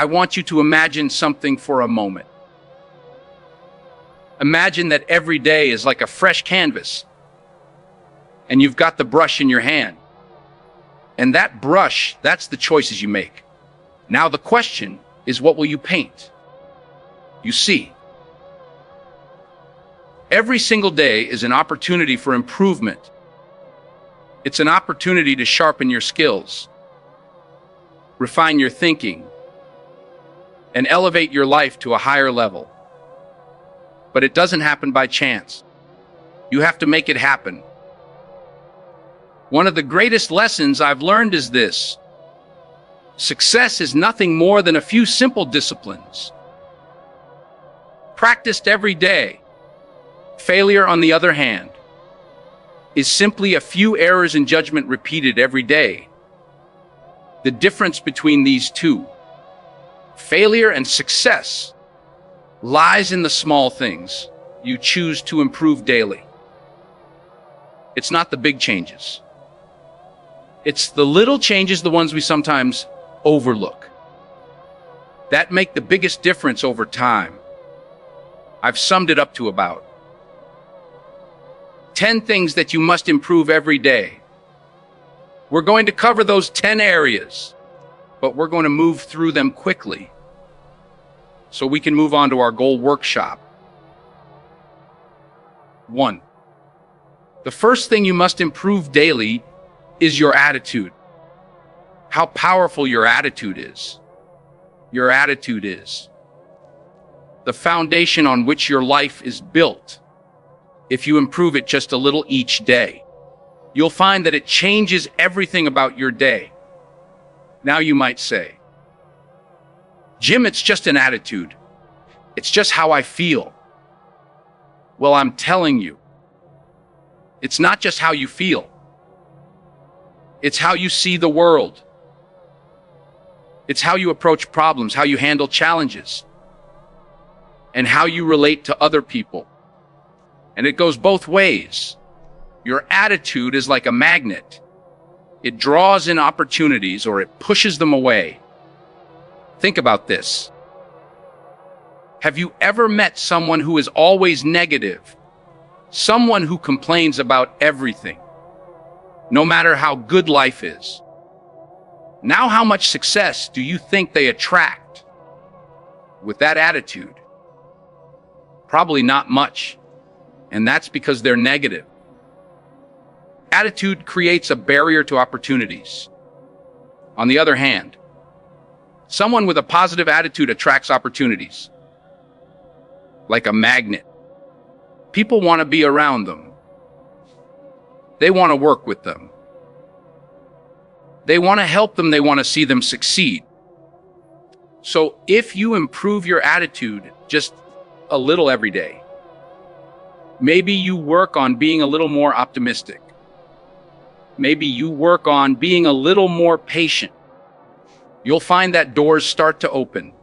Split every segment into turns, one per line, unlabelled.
I want you to imagine something for a moment. Imagine that every day is like a fresh canvas, and you've got the brush in your hand. And that brush, that's the choices you make. Now the question is, what will you paint? You see, every single day is an opportunity for improvement. It's an opportunity to sharpen your skills, refine your thinking, and elevate your life to a higher level. But it doesn't happen by chance. You have to make it happen. One of the greatest lessons I've learned is this: success is nothing more than a few simple disciplines, practiced every day. Failure, on the other hand, is simply a few errors in judgment repeated every day. The difference between these two, failure and success, lies in the small things you choose to improve daily. It's not the big changes. It's the little changes, the ones we sometimes overlook, that make the biggest difference over time. I've summed it up to about 10 things that you must improve every day. We're going to cover those 10 areas, but we're going to move through them quickly so we can move on to our goal workshop. 1. The first thing you must improve daily is your attitude. How powerful your attitude is. Your attitude is the foundation on which your life is built. If you improve it just a little each day, you'll find that it changes everything about your day. Now you might say, Jim, it's just an attitude. It's just how I feel. Well, I'm telling you, it's not just how you feel. It's how you see the world. It's how you approach problems, how you handle challenges, and how you relate to other people. And it goes both ways. Your attitude is like a magnet. It draws in opportunities or it pushes them away. Think about this. Have you ever met someone who is always negative? Someone who complains about everything, no matter how good life is? Now, how much success do you think they attract with that attitude? Probably not much. And that's because they're negative. Attitude creates a barrier to opportunities. On the other hand, someone with a positive attitude attracts opportunities. Like a magnet. People want to be around them. They want to work with them. They want to help them. They want to see them succeed. So if you improve your attitude just a little every day, maybe you work on being a little more optimistic. Maybe you work on being a little more patient. You'll find that doors start to open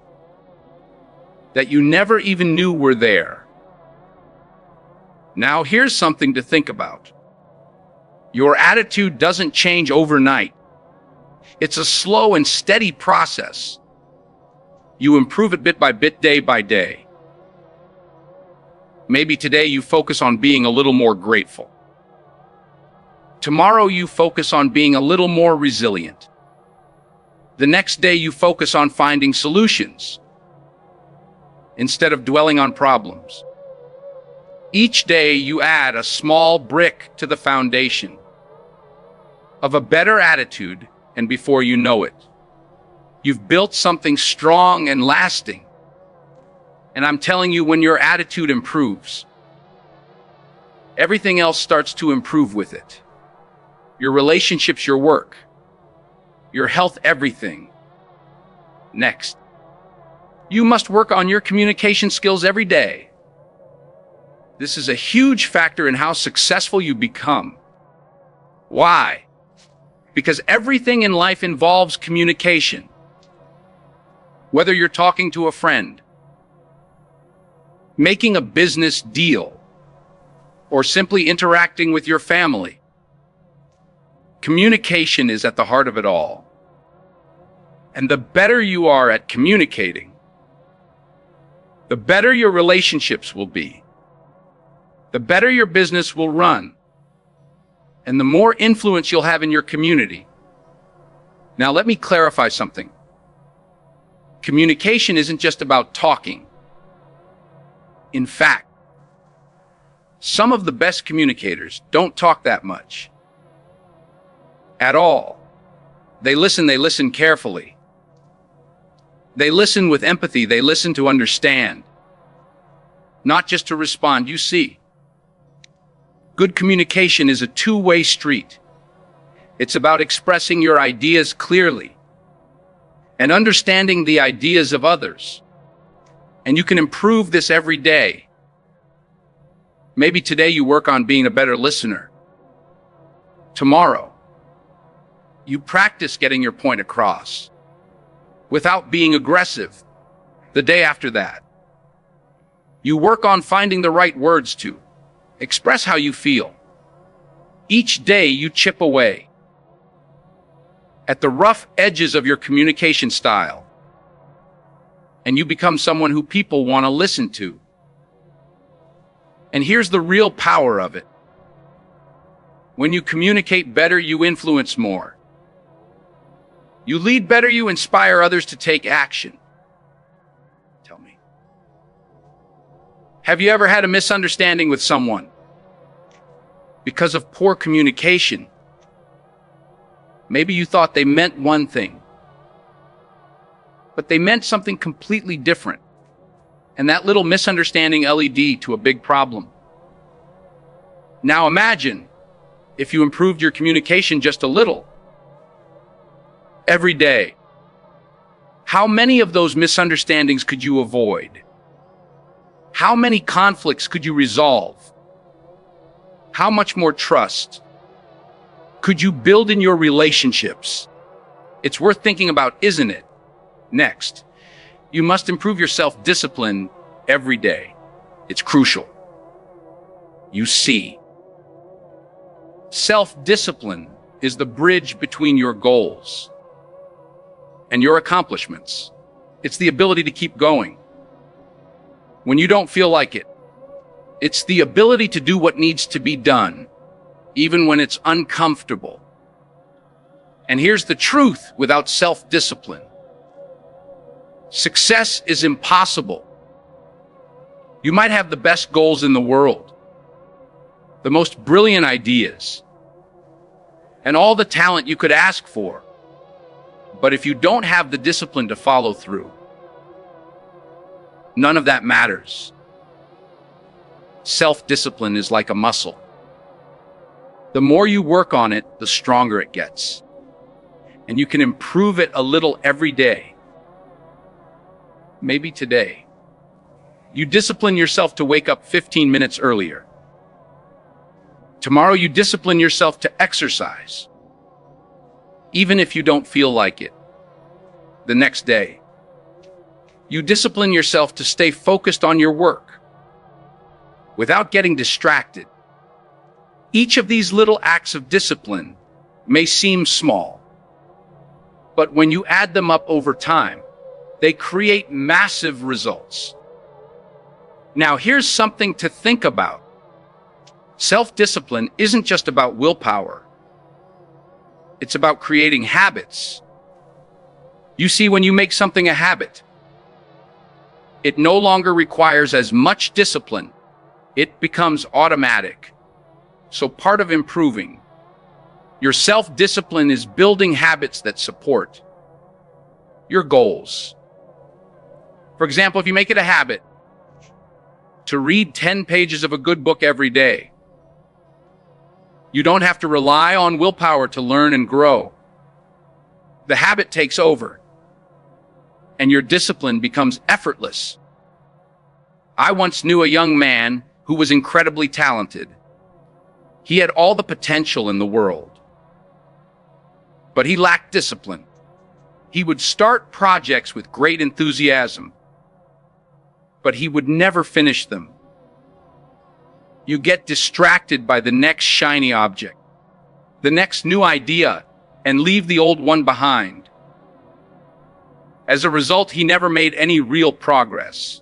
that you never even knew were there. Now, here's something to think about. Your attitude doesn't change overnight. It's a slow and steady process. You improve it bit by bit, day by day. Maybe today you focus on being a little more grateful. Tomorrow you focus on being a little more resilient. The next day you focus on finding solutions instead of dwelling on problems. Each day you add a small brick to the foundation of a better attitude, and before you know it, you've built something strong and lasting. And I'm telling you, when your attitude improves, everything else starts to improve with it. Your relationships, your work, your health, everything. Next, you must work on your communication skills every day. This is a huge factor in how successful you become. Why? Because everything in life involves communication. Whether you're talking to a friend, making a business deal, or simply interacting with your family, communication is at the heart of it all. And the better you are at communicating, the better your relationships will be, the better your business will run, and the more influence you'll have in your community. Now, let me clarify something. Communication isn't just about talking. In fact, some of the best communicators don't talk that much at all. They listen carefully. They listen with empathy, they listen to understand, not just to respond. You see, good communication is a two-way street. It's about expressing your ideas clearly and understanding the ideas of others. And you can improve this every day. Maybe today you work on being a better listener. Tomorrow, you practice getting your point across without being aggressive. The day after that, you work on finding the right words to express how you feel. Each day you chip away at the rough edges of your communication style, and you become someone who people want to listen to. And here's the real power of it. When you communicate better, you influence more. You lead better, you inspire others to take action. Tell me, have you ever had a misunderstanding with someone because of poor communication? Maybe you thought they meant one thing, but they meant something completely different. And that little misunderstanding led to a big problem. Now imagine if you improved your communication just a little every day. How many of those misunderstandings could you avoid? How many conflicts could you resolve? How much more trust could you build in your relationships? It's worth thinking about, isn't it? Next, you must improve your self-discipline every day. It's crucial. You see, self-discipline is the bridge between your goals and your accomplishments. It's the ability to keep going when you don't feel like it. It's the ability to do what needs to be done, even when it's uncomfortable. And here's the truth: without self-discipline, success is impossible. You might have the best goals in the world, the most brilliant ideas, and all the talent you could ask for. But if you don't have the discipline to follow through, none of that matters. Self-discipline is like a muscle. The more you work on it, the stronger it gets. And you can improve it a little every day. Maybe today, you discipline yourself to wake up 15 minutes earlier. Tomorrow, you discipline yourself to exercise, even if you don't feel like it. The next day, you discipline yourself to stay focused on your work without getting distracted. Each of these little acts of discipline may seem small, but when you add them up over time, they create massive results. Now, here's something to think about. Self-discipline isn't just about willpower. It's about creating habits. You see, when you make something a habit, it no longer requires as much discipline. It becomes automatic. So part of improving your self-discipline is building habits that support your goals. For example, if you make it a habit to read 10 pages of a good book every day, you don't have to rely on willpower to learn and grow. The habit takes over, and your discipline becomes effortless. I once knew a young man who was incredibly talented. He had all the potential in the world, but he lacked discipline. He would start projects with great enthusiasm, but he would never finish them. You get distracted by the next shiny object, the next new idea, and leave the old one behind. As a result, he never made any real progress.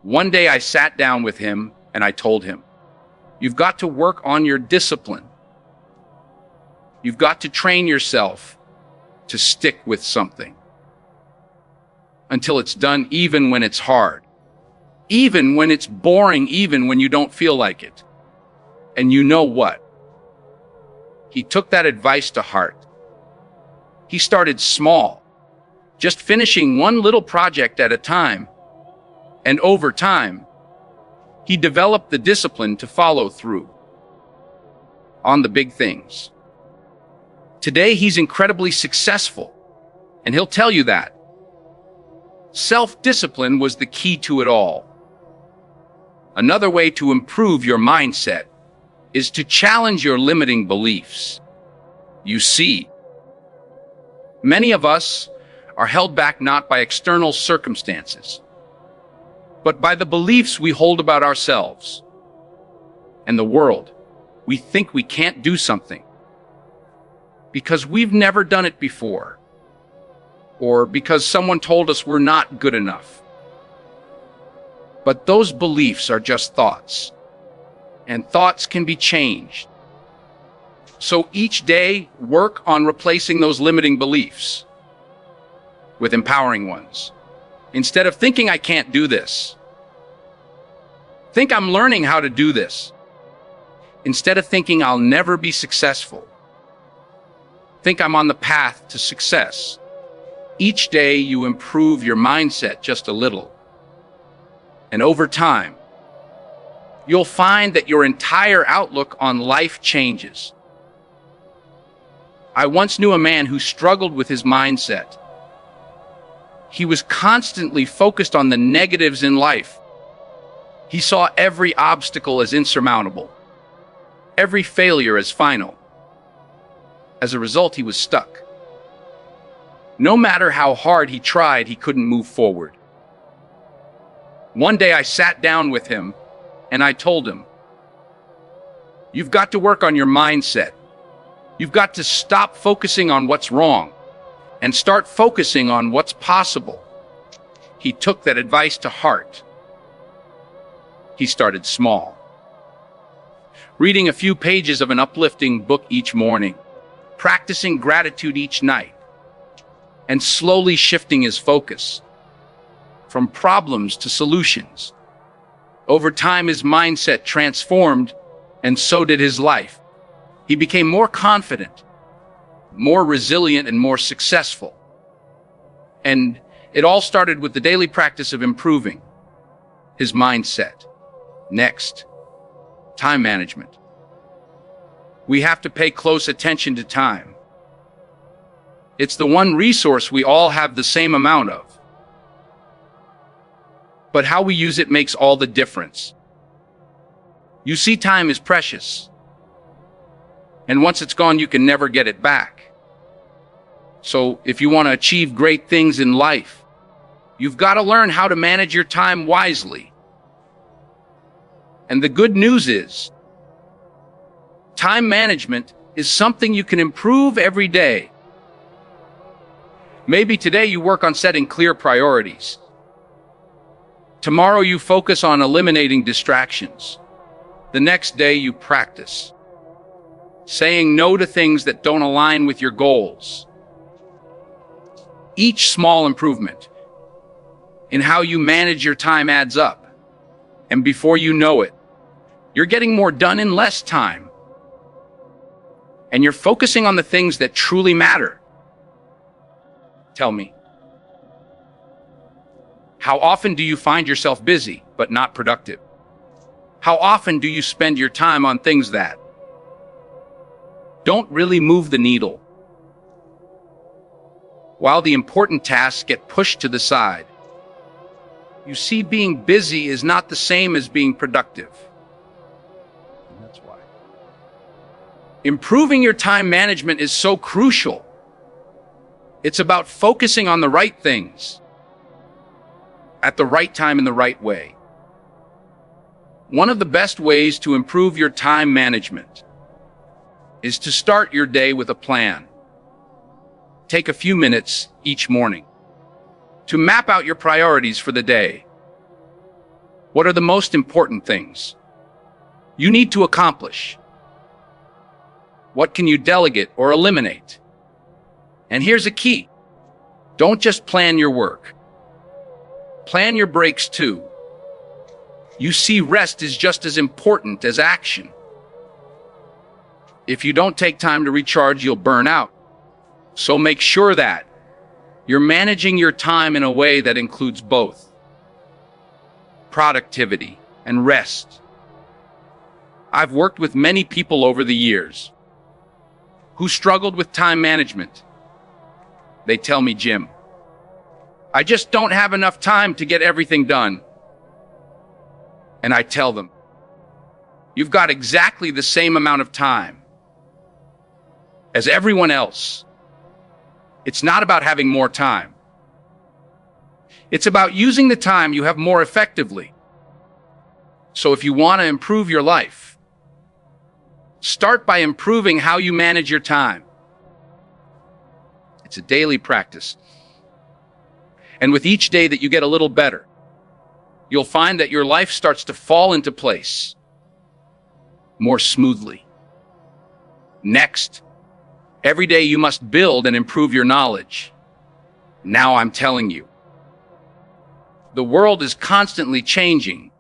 One day I sat down with him and I told him, "You've got to work on your discipline. You've got to train yourself to stick with something until it's done, even when it's hard, even when it's boring, even when you don't feel like it." And you know what? He took that advice to heart. He started small, just finishing one little project at a time. And over time, he developed the discipline to follow through on the big things. Today, he's incredibly successful, and he'll tell you that. Self-discipline was the key to it all. Another way to improve your mindset is to challenge your limiting beliefs. You see, many of us are held back not by external circumstances, but by the beliefs we hold about ourselves and the world. We think we can't do something because we've never done it before, or because someone told us we're not good enough. But those beliefs are just thoughts, and thoughts can be changed. So each day, work on replacing those limiting beliefs with empowering ones. Instead of thinking I can't do this, think I'm learning how to do this. Instead of thinking I'll never be successful, think I'm on the path to success. Each day you improve your mindset just a little. And over time, you'll find that your entire outlook on life changes. I once knew a man who struggled with his mindset. He was constantly focused on the negatives in life. He saw every obstacle as insurmountable, every failure as final. As a result, he was stuck. No matter how hard he tried, he couldn't move forward. One day I sat down with him and I told him, "You've got to work on your mindset. You've got to stop focusing on what's wrong and start focusing on what's possible." He took that advice to heart. He started small, reading a few pages of an uplifting book each morning, practicing gratitude each night, and slowly shifting his focus from problems to solutions. Over time, his mindset transformed, and so did his life. He became more confident, more resilient, and more successful. And it all started with the daily practice of improving his mindset. Next, time management. We have to pay close attention to time. It's the one resource we all have the same amount of. But how we use it makes all the difference. You see, time is precious. And once it's gone, you can never get it back. So if you want to achieve great things in life, you've got to learn how to manage your time wisely. And the good news is, time management is something you can improve every day. Maybe today you work on setting clear priorities. Tomorrow you focus on eliminating distractions. The next day you practice saying no to things that don't align with your goals. Each small improvement in how you manage your time adds up. And before you know it, you're getting more done in less time. And you're focusing on the things that truly matter. Tell me, how often do you find yourself busy but not productive? How often do you spend your time on things that don't really move the needle? While the important tasks get pushed to the side, you see, being busy is not the same as being productive. And that's why improving your time management is so crucial. It's about focusing on the right things at the right time in the right way. One of the best ways to improve your time management is to start your day with a plan. Take a few minutes each morning to map out your priorities for the day. What are the most important things you need to accomplish? What can you delegate or eliminate? And here's a key. Don't just plan your work. Plan your breaks too. You see, rest is just as important as action. If you don't take time to recharge, you'll burn out. So make sure that you're managing your time in a way that includes both productivity and rest. I've worked with many people over the years who struggled with time management. They tell me, Jim, I just don't have enough time to get everything done. And I tell them, you've got exactly the same amount of time as everyone else. It's not about having more time. It's about using the time you have more effectively. So if you want to improve your life, start by improving how you manage your time. It's a daily practice. And with each day that you get a little better, you'll find that your life starts to fall into place more smoothly. Next, every day you must build and improve your knowledge. Now I'm telling you, the world is constantly changing.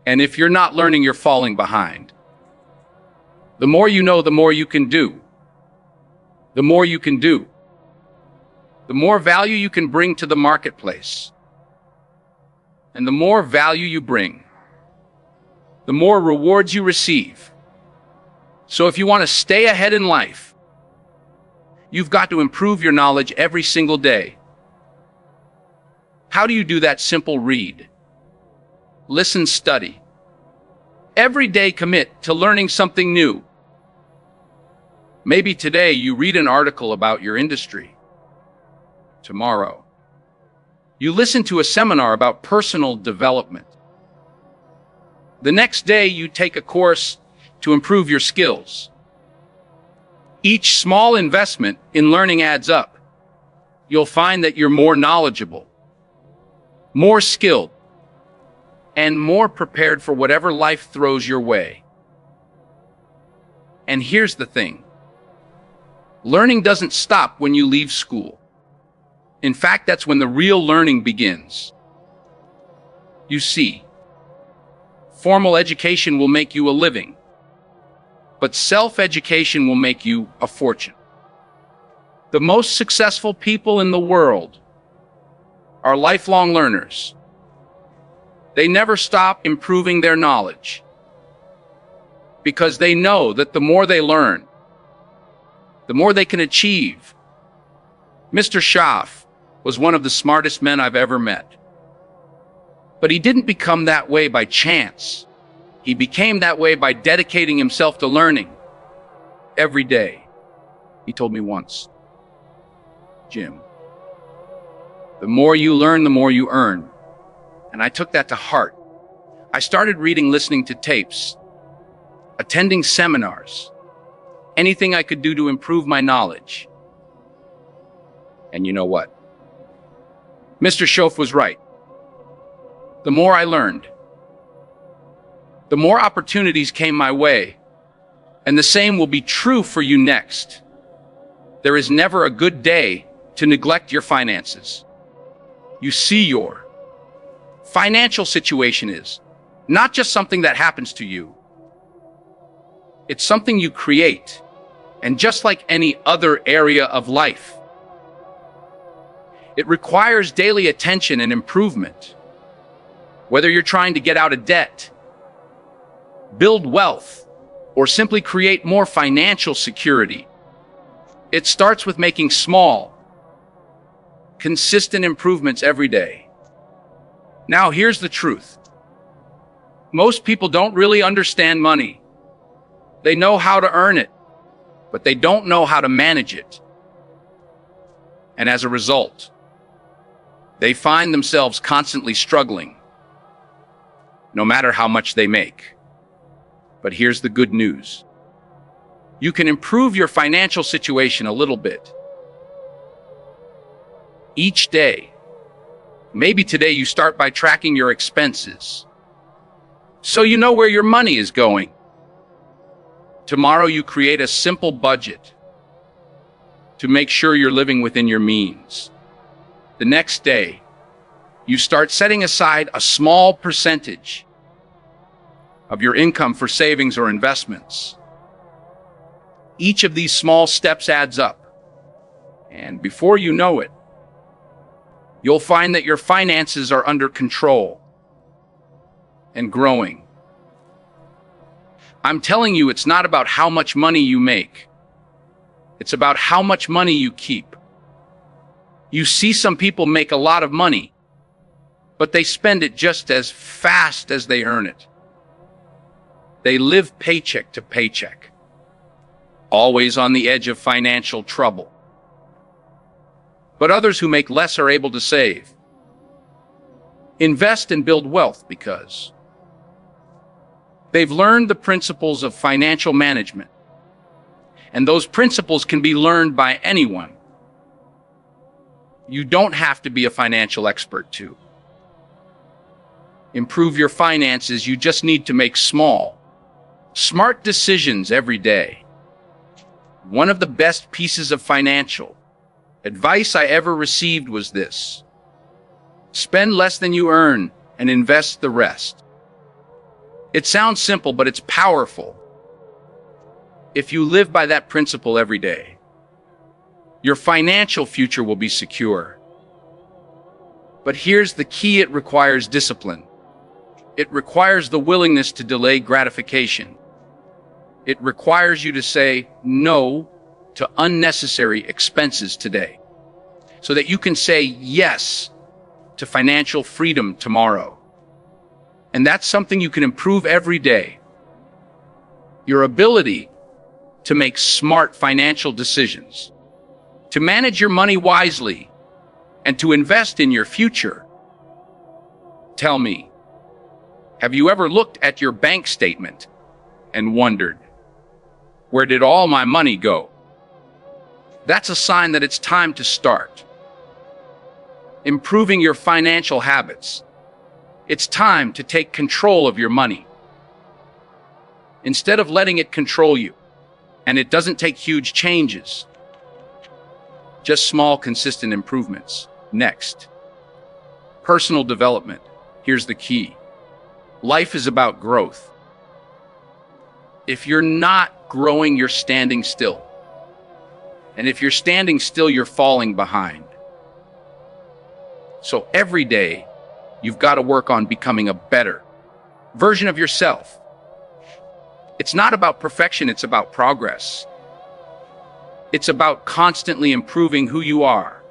And if you're not learning, you're falling behind. The more you know, the more you can do. The more you can do, the more value you can bring to the marketplace. And the more value you bring, the more rewards you receive. So if you want to stay ahead in life, you've got to improve your knowledge every single day. How do you do that? Simple: read, listen, study. Every day commit to learning something new. Maybe today you read an article about your industry. Tomorrow, you listen to a seminar about personal development. The next day, you take a course to improve your skills. Each small investment in learning adds up. You'll find that you're more knowledgeable, more skilled, and more prepared for whatever life throws your way. And here's the thing. Learning doesn't stop when you leave school. In fact, that's when the real learning begins. You see, formal education will make you a living, but self-education will make you a fortune. The most successful people in the world are lifelong learners. They never stop improving their knowledge because they know that the more they learn, the more they can achieve. Mr. Schaff was one of the smartest men I've ever met. But he didn't become that way by chance. He became that way by dedicating himself to learning every day. He told me once, Jim, the more you learn, the more you earn. And I took that to heart. I started reading, listening to tapes, attending seminars, anything I could do to improve my knowledge. And you know what? Mr. Schoaf was right. The more I learned, the more opportunities came my way. And the same will be true for you next. There is never a good day to neglect your finances. You see, your financial situation is not just something that happens to you. It's something you create. And just like any other area of life, it requires daily attention and improvement. Whether you're trying to get out of debt, build wealth, or simply create more financial security, it starts with making small, consistent improvements every day. Now, here's the truth. Most people don't really understand money. They know how to earn it, but they don't know how to manage it. And as a result, they find themselves constantly struggling, no matter how much they make. But here's the good news. You can improve your financial situation a little bit. each day. Maybe today you start by tracking your expenses, so you know where your money is going. Tomorrow you create a simple budget to make sure you're living within your means. The next day, you start setting aside a small percentage of your income for savings or investments. Each of these small steps adds up, and before you know it, you'll find that your finances are under control and growing. I'm telling you, it's not about how much money you make. It's about how much money you keep. You see some people make a lot of money, but they spend it just as fast as they earn it. They live paycheck to paycheck, always on the edge of financial trouble. But others who make less are able to save, invest, and build wealth because they've learned the principles of financial management. And those principles can be learned by anyone. You don't have to be a financial expert to improve your finances. You just need to make small, smart decisions every day. One of the best pieces of financial advice I ever received was this: spend less than you earn and invest the rest. It sounds simple, but it's powerful. If you live by that principle every day, your financial future will be secure. But here's the key: it requires discipline. It requires the willingness to delay gratification. It requires you to say no to unnecessary expenses today, so that you can say yes to financial freedom tomorrow. And that's something you can improve every day. Your ability to make smart financial decisions, to manage your money wisely, and to invest in your future. Tell me, have you ever looked at your bank statement and wondered, where did all my money go? That's a sign that it's time to start improving your financial habits. It's time to take control of your money, instead of letting it control you. And it doesn't take huge changes, just small, consistent improvements. Next, personal development. Here's the key: life is about growth. If you're not growing, you're standing still. And if you're standing still, you're falling behind. So every day, you've got to work on becoming a better version of yourself. It's not about perfection, it's about progress. It's about constantly improving who you are,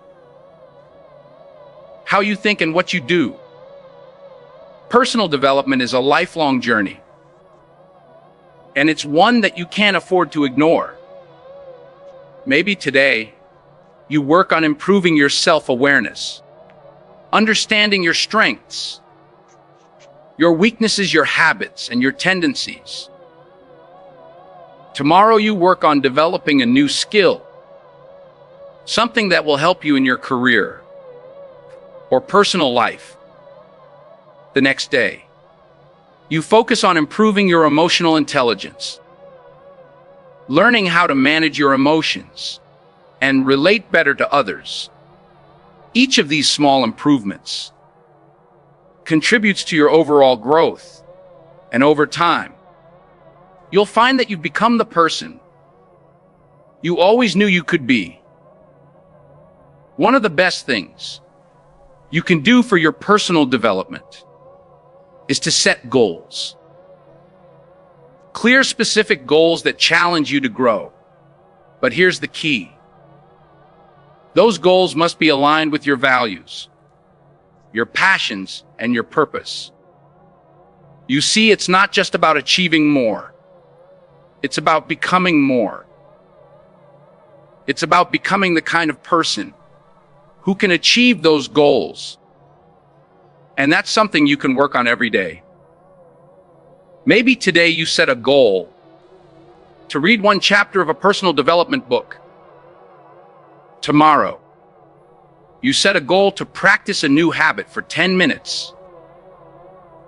how you think, and what you do. Personal development is a lifelong journey, and it's one that you can't afford to ignore. Maybe today, you work on improving your self-awareness, understanding your strengths, your weaknesses, your habits, and your tendencies. Tomorrow you work on developing a new skill, something that will help you in your career or personal life. The next day, you focus on improving your emotional intelligence, learning how to manage your emotions and relate better to others. Each of these small improvements contributes to your overall growth, and over time, you'll find that you've become the person you always knew you could be. One of the best things you can do for your personal development is to set goals. Clear, specific goals that challenge you to grow. But here's the key: those goals must be aligned with your values, your passions, and your purpose. You see, it's not just about achieving more. It's about becoming more. It's about becoming the kind of person who can achieve those goals. And that's something you can work on every day. Maybe today you set a goal to read one chapter of a personal development book. Tomorrow, You set a goal to practice a new habit for 10 minutes.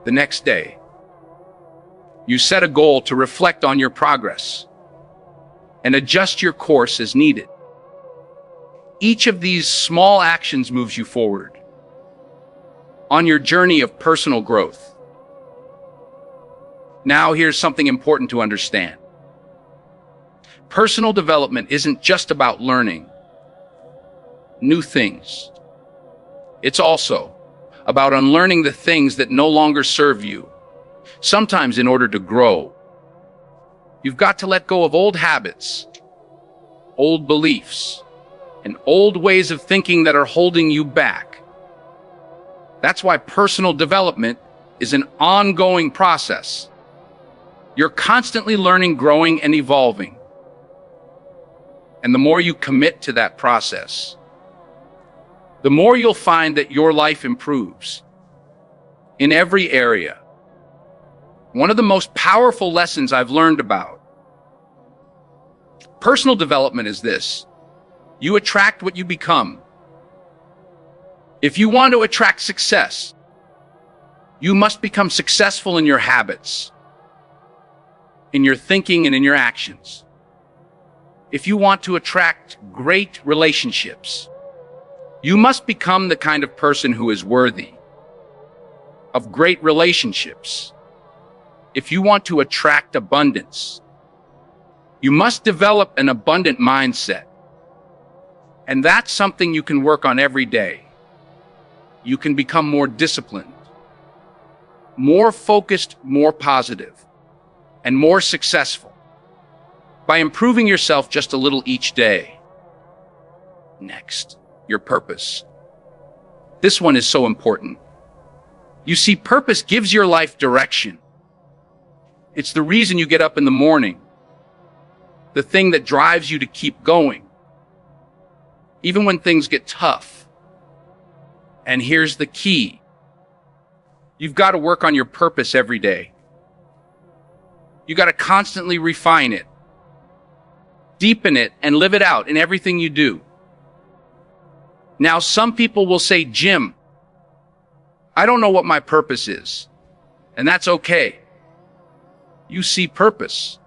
The next day, you set a goal to reflect on your progress and adjust your course as needed. Each of these small actions moves you forward on your journey of personal growth. Now, here's something important to understand. Personal development isn't just about learning new things. It's also about unlearning the things that no longer serve you. Sometimes in order to grow, you've got to let go of old habits, old beliefs, and old ways of thinking that are holding you back. That's why personal development is an ongoing process. You're constantly learning, growing, and evolving. And the more you commit to that process, the more you'll find that your life improves in every area. One of the most powerful lessons I've learned about personal development is this: you attract what you become. If you want to attract success, you must become successful in your habits, in your thinking, and in your actions. If you want to attract great relationships, you must become the kind of person who is worthy of great relationships. If you want to attract abundance, you must develop an abundant mindset. And that's something you can work on every day. You can become more disciplined, more focused, more positive, and more successful by improving yourself just a little each day. Next, your purpose. This one is so important. You see, purpose gives your life direction. It's the reason you get up in the morning, the thing that drives you to keep going, even when things get tough. And here's the key. You've got to work on your purpose every day. You got to constantly refine it, deepen it, and live it out in everything you do. Now, some people will say, Jim, I don't know what my purpose is. And that's okay. You see, purpose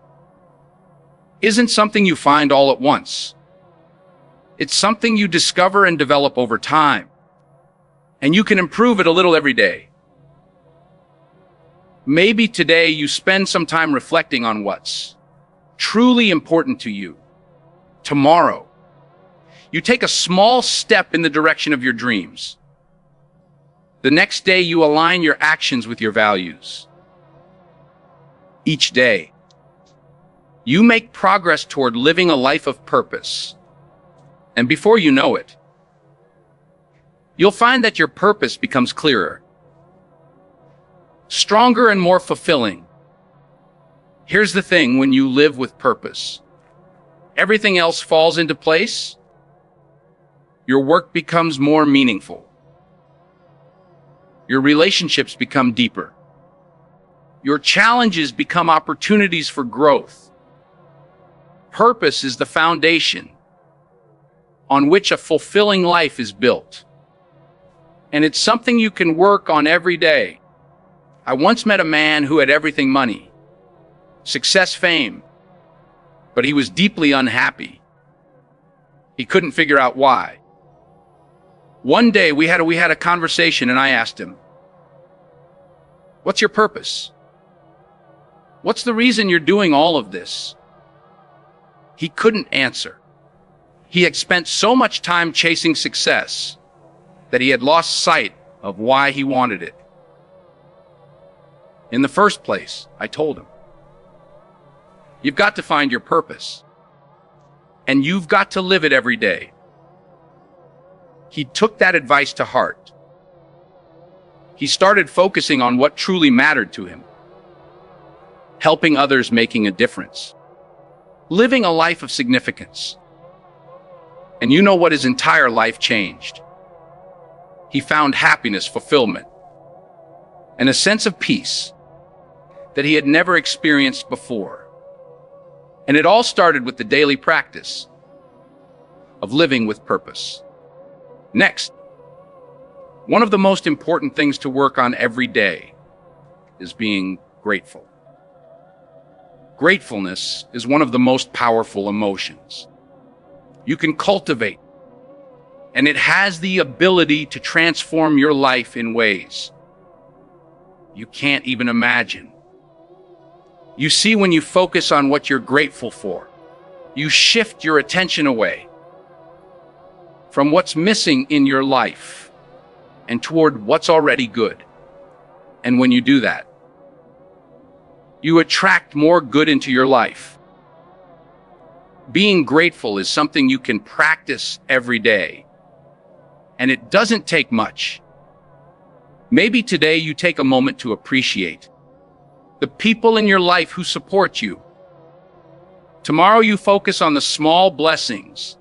isn't something you find all at once. It's something you discover and develop over time. And you can improve it a little every day. Maybe today you spend some time reflecting on what's truly important to you. Tomorrow, you take a small step in the direction of your dreams. The next day, you align your actions with your values. Each day, you make progress toward living a life of purpose. And before you know it, you'll find that your purpose becomes clearer, stronger, and more fulfilling. Here's the thing: when you live with purpose, everything else falls into place. Your work becomes more meaningful. Your relationships become deeper. Your challenges become opportunities for growth. Purpose is the foundation on which a fulfilling life is built. And it's something you can work on every day. I once met a man who had everything: money, success, fame, but he was deeply unhappy. He couldn't figure out why. One day we had a conversation, and I asked him, "What's your purpose? What's the reason you're doing all of this?" He couldn't answer. He had spent so much time chasing success that he had lost sight of why he wanted it. In the first place, I told him, you've got to find your purpose, and you've got to live it every day. He took that advice to heart. He started focusing on what truly mattered to him: helping others, making a difference, living a life of significance. And you know what? His entire life changed. He found happiness, fulfillment, and a sense of peace that he had never experienced before. And it all started with the daily practice of living with purpose. Next, one of the most important things to work on every day is being grateful. Gratefulness is one of the most powerful emotions you can cultivate, and it has the ability to transform your life in ways you can't even imagine. You see, when you focus on what you're grateful for, you shift your attention away from what's missing in your life and toward what's already good. And when you do that, you attract more good into your life. Being grateful is something you can practice every day, and it doesn't take much. Maybe today you take a moment to appreciate the people in your life who support you. Tomorrow you focus on the small blessings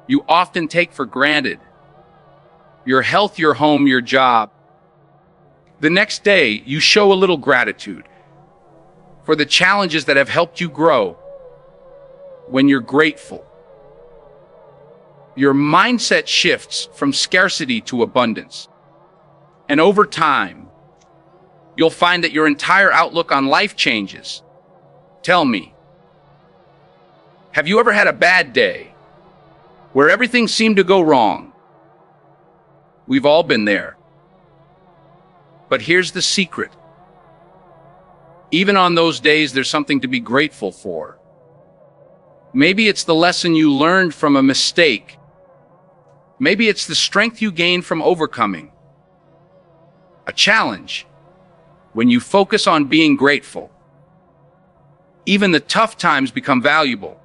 you often take for granted: your health, your home, your job. The next day, you show a little gratitude for the challenges that have helped you grow. When you're grateful, your mindset shifts from scarcity to abundance. And over time, you'll find that your entire outlook on life changes. Tell me, have you ever had a bad day where everything seemed to go wrong? We've all been there. But here's the secret. Even on those days, there's something to be grateful for. Maybe it's the lesson you learned from a mistake. Maybe it's the strength you gained from overcoming a challenge. When you focus on being grateful, even the tough times become valuable.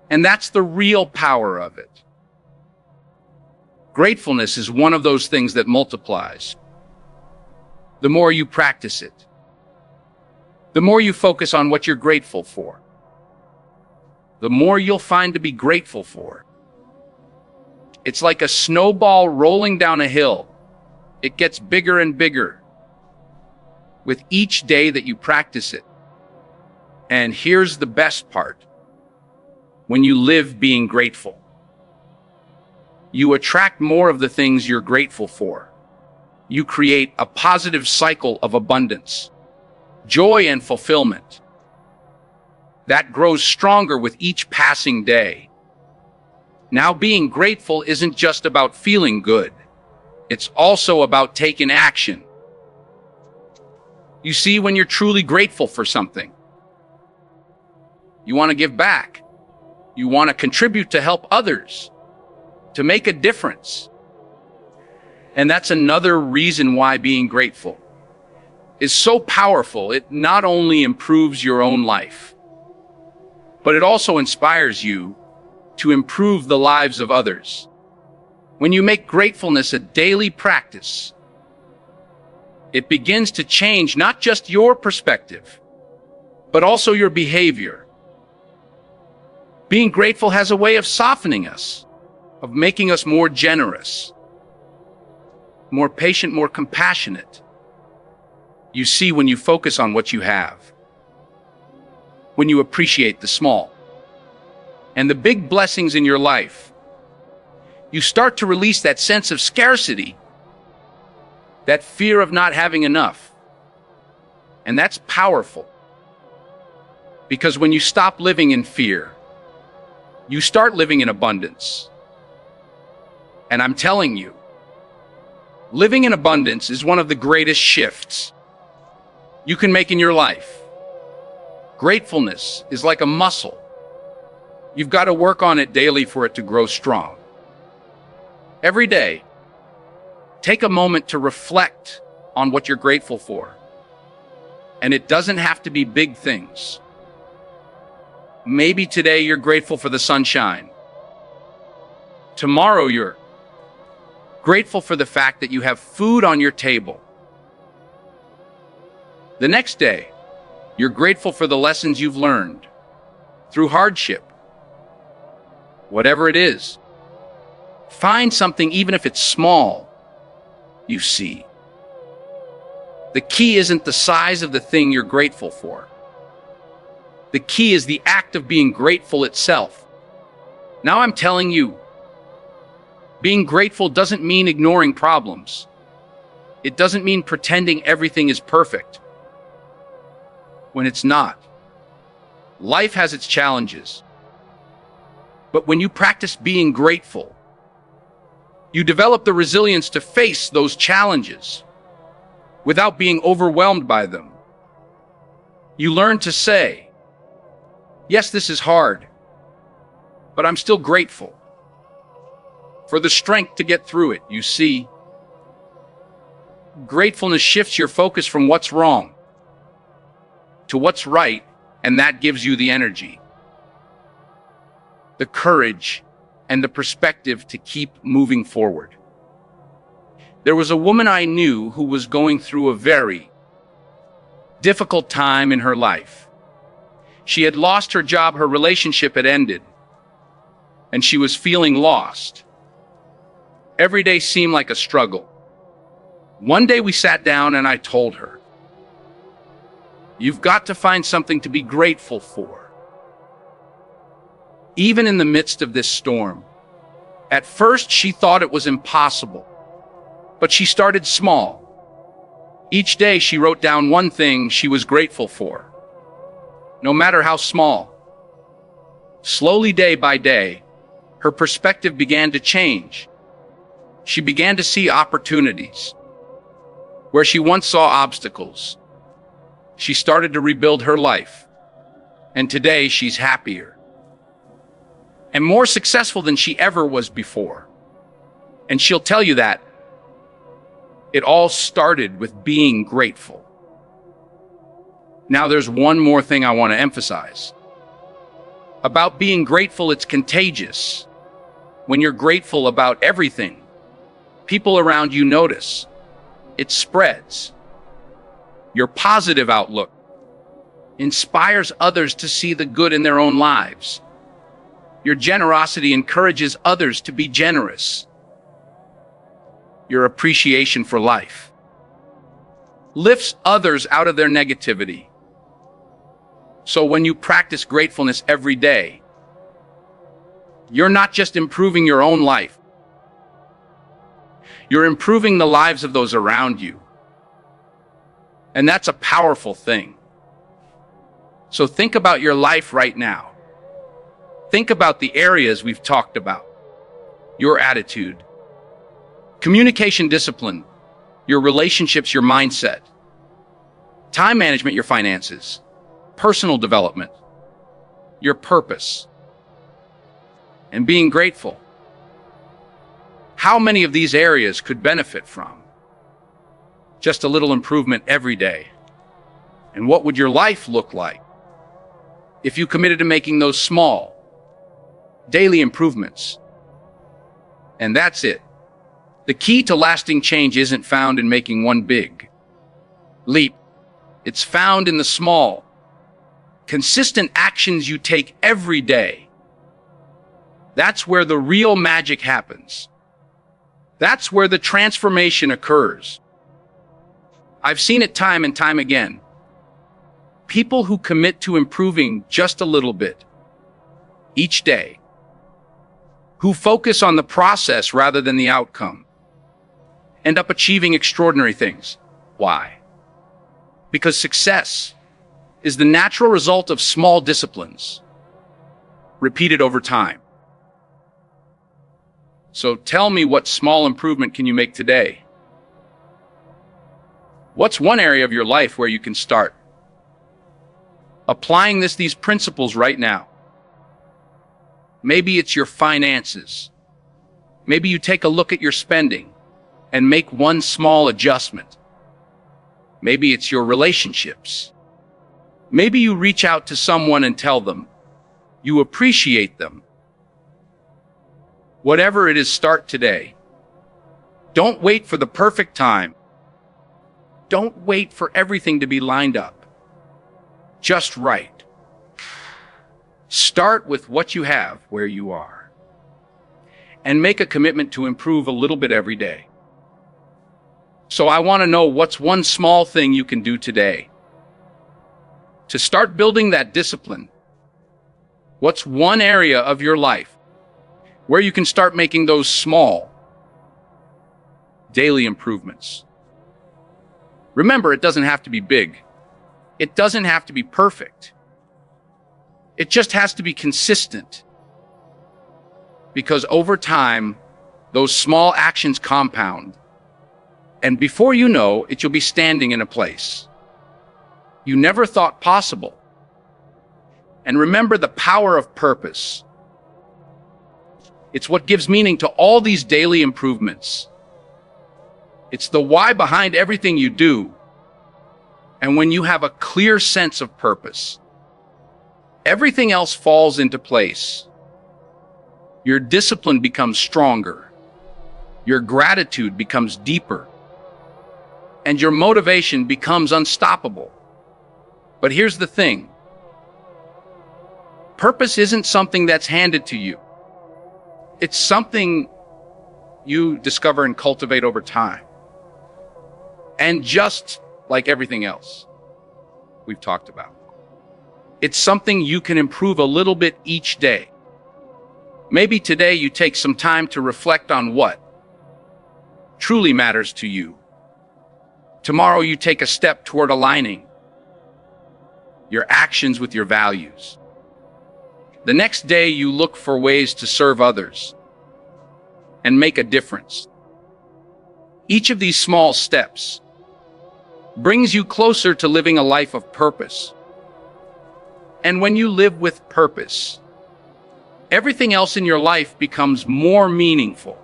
And that's the real power of it. Gratefulness is one of those things that multiplies. The more you practice it, the more you focus on what you're grateful for, the more you'll find to be grateful for. It's like a snowball rolling down a hill. It gets bigger and bigger with each day that you practice it. And here's the best part. When you live being grateful, you attract more of the things you're grateful for. You create a positive cycle of abundance, joy, and fulfillment that grows stronger with each passing day. Now, being grateful isn't just about feeling good. It's also about taking action. You see, when you're truly grateful for something, you want to give back. You want to contribute to help others, to make a difference. And that's another reason why being grateful is so powerful. It not only improves your own life, but it also inspires you to improve the lives of others. When you make gratefulness a daily practice, it begins to change not just your perspective, but also your behavior. Being grateful has a way of softening us, of making us more generous, more patient, more compassionate. You see, when you focus on what you have, when you appreciate the small and the big blessings in your life, you start to release that sense of scarcity, that fear of not having enough. And that's powerful. Because when you stop living in fear, you start living in abundance. And I'm telling you, living in abundance is one of the greatest shifts you can make in your life. Gratefulness is like a muscle. You've got to work on it daily for it to grow strong. Every day, take a moment to reflect on what you're grateful for. And it doesn't have to be big things. Maybe today you're grateful for the sunshine. Tomorrow you're grateful for the fact that you have food on your table. The next day, you're grateful for the lessons you've learned through hardship. Whatever it is, find something, even if it's small, you see. The key isn't the size of the thing you're grateful for. The key is the act of being grateful itself. Now I'm telling you, Being grateful doesn't mean ignoring problems. It doesn't mean pretending everything is perfect when it's not. Life has its challenges. But when you practice being grateful, you develop the resilience to face those challenges without being overwhelmed by them. You learn to say, yes, this is hard, but I'm still grateful for the strength to get through it. You see, gratefulness shifts your focus from what's wrong to what's right, and that gives you the energy, the courage, and the perspective to keep moving forward. There was a woman I knew who was going through a very difficult time in her life. She had lost her job, her relationship had ended, and she was feeling lost. Every day seemed like a struggle. One day we sat down and I told her, you've got to find something to be grateful for, even in the midst of this storm. At first, she thought it was impossible, but she started small. Each day she wrote down one thing she was grateful for, no matter how small. Slowly, day by day, her perspective began to change. She began to see opportunities where she once saw obstacles. She started to rebuild her life, and today she's happier and more successful than she ever was before. And she'll tell you that it all started with being grateful. Now, there's one more thing I want to emphasize. About being grateful, it's contagious. When you're grateful about everything, people around you notice. It spreads. Your positive outlook inspires others to see the good in their own lives. Your generosity encourages others to be generous. Your appreciation for life lifts others out of their negativity. So when you practice gratefulness every day, you're not just improving your own life, you're improving the lives of those around you. And that's a powerful thing. So think about your life right now. Think about the areas we've talked about. Your attitude, communication discipline, your relationships, your mindset, time management, your finances, personal development, your purpose, and being grateful. How many of these areas could benefit from just a little improvement every day? And what would your life look like if you committed to making those small daily improvements? And that's it. The key to lasting change isn't found in making one big leap. It's found in the small, consistent actions you take every day. That's where the real magic happens. That's where the transformation occurs. I've seen it time and time again. People who commit to improving just a little bit each day, who focus on the process rather than the outcome, end up achieving extraordinary things. Why? Because success is the natural result of small disciplines repeated over time. So tell me, what small improvement can you make today? What's one area of your life where you can start applying these principles right now? Maybe it's your finances. Maybe you take a look at your spending and make one small adjustment. Maybe it's your relationships. Maybe you reach out to someone and tell them you appreciate them. Whatever it is, start today. Don't wait for the perfect time. Don't wait for everything to be lined up just right. Start with what you have where you are, and make a commitment to improve a little bit every day. So I want to know, what's one small thing you can do today to start building that discipline? What's one area of your life where you can start making those small daily improvements. Remember, it doesn't have to be big. It doesn't have to be perfect. It just has to be consistent. Because over time, those small actions compound. And before you know it, you'll be standing in a place you never thought possible. And remember the power of purpose. It's what gives meaning to all these daily improvements. It's the why behind everything you do. And when you have a clear sense of purpose, everything else falls into place. Your discipline becomes stronger. Your gratitude becomes deeper. And your motivation becomes unstoppable. But here's the thing. Purpose isn't something that's handed to you. It's something you discover and cultivate over time. And just like everything else we've talked about, it's something you can improve a little bit each day. Maybe today you take some time to reflect on what truly matters to you. Tomorrow you take a step toward aligning your actions with your values. The next day you look for ways to serve others and make a difference. Each of these small steps brings you closer to living a life of purpose. And when you live with purpose, everything else in your life becomes more meaningful,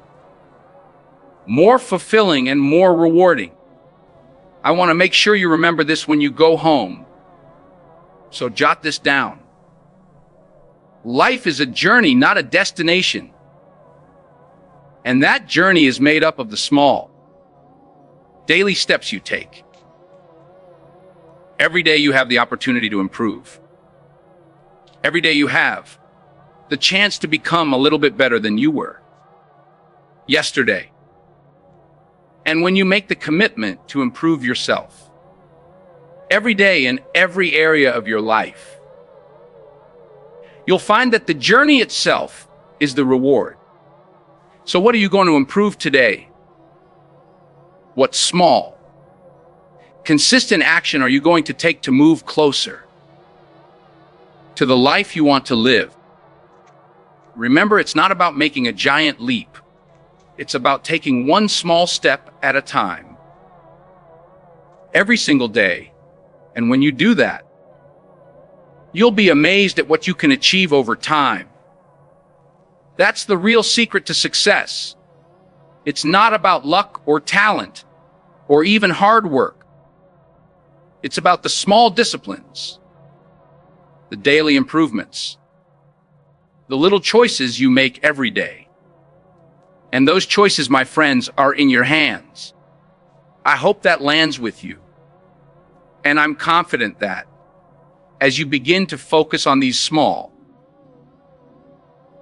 more fulfilling, and more rewarding. I want to make sure you remember this when you go home. So jot this down. Life is a journey, not a destination. And that journey is made up of the small daily steps you take. Every day you have the opportunity to improve. Every day you have the chance to become a little bit better than you were yesterday. And when you make the commitment to improve yourself every day in every area of your life, you'll find that the journey itself is the reward. So what are you going to improve today? What small, consistent action are you going to take to move closer to the life you want to live? Remember, it's not about making a giant leap. It's about taking one small step at a time, every single day. And when you do that, you'll be amazed at what you can achieve over time. That's the real secret to success. It's not about luck or talent or even hard work. It's about the small disciplines, the daily improvements, the little choices you make every day. And those choices, my friends, are in your hands. I hope that lands with you. And I'm confident that as you begin to focus on these small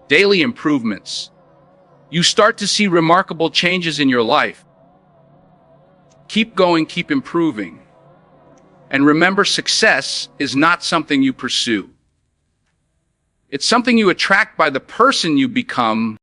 daily improvements, you start to see remarkable changes in your life. Keep going, keep improving. And remember, success is not something you pursue. It's something you attract by the person you become